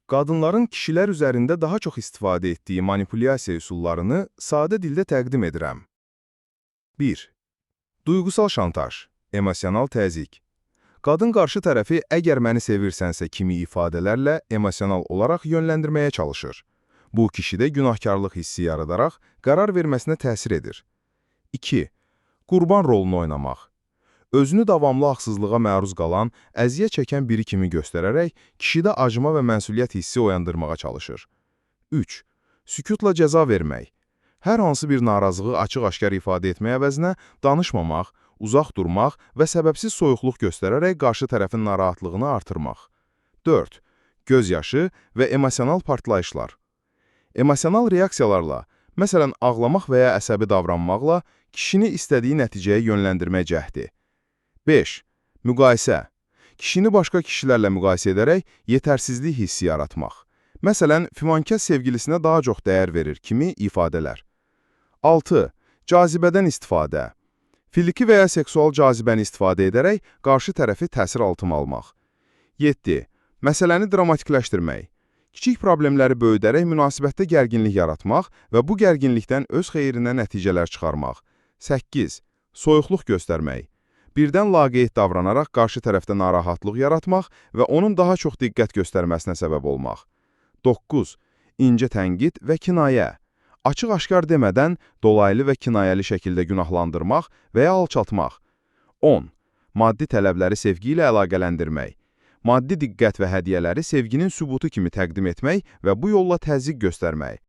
Qadınların kişilər üzərində daha çox istifadə etdiyi manipulyasiya üsullarını sadə dildə təqdim edirəm. 1. Duyğusal şantaj, emosional təzyiq. Qadın qarşı tərəfi əgər məni sevirsənsə kimi ifadələrlə emosional olaraq yönləndirməyə çalışır. Bu, kişidə günahkarlıq hissi yaradaraq qərar verməsinə təsir edir. 2. Qurban rolunu oynamaq. Özünü davamlı haqsızlığa məruz qalan, əziyyət çəkən biri kimi göstərərək, kişidə acıma və məsuliyyət hissi oyandırmağa çalışır. 3. Sükutla cəza vermək. Hər hansı bir narazılığı açıq-aşkar ifadə etmək əvəzinə danışmamaq, uzaq durmaq və səbəbsiz soyuqluq göstərərək qarşı tərəfin narahatlığını artırmaq. 4. Göz yaşı və emosional partlayışlar. Emosional reaksiyalarla, məsələn, ağlamaq və ya əsəbi davranmaqla kişini istədiyi nəticəyə yönləndirmək cəhdi. 5. Müqayisə. Kişini başqa kişilərlə müqayisə edərək yetərsizlik hissi yaratmaq. Məsələn, fimankəs sevgilisinə daha çox dəyər verir kimi ifadələr. 6. Cazibədən istifadə. Fiziki və ya seksual cazibəni istifadə edərək qarşı tərəfi təsir altına almaq. 7. Məsələni dramatikləşdirmək. Kiçik problemləri böyüdərək münasibətdə gərginlik yaratmaq və bu gərginlikdən öz xeyrinə nəticələr çıxarmaq. 8. Soyuqluq göstərmək. Birdən laqeyd davranaraq qarşı tərəfdə narahatlıq yaratmaq və onun daha çox diqqət göstərməsinə səbəb olmaq. 9. İncə tənqid və kinayə. Açıq-aşkar demədən dolaylı və kinayəli şəkildə günahlandırmaq və ya alçaltmaq. 10. Maddi tələbləri sevgi ilə əlaqələndirmək. Maddi diqqət və hədiyyələri sevginin sübutu kimi təqdim etmək və bu yolla təzyiq göstərmək.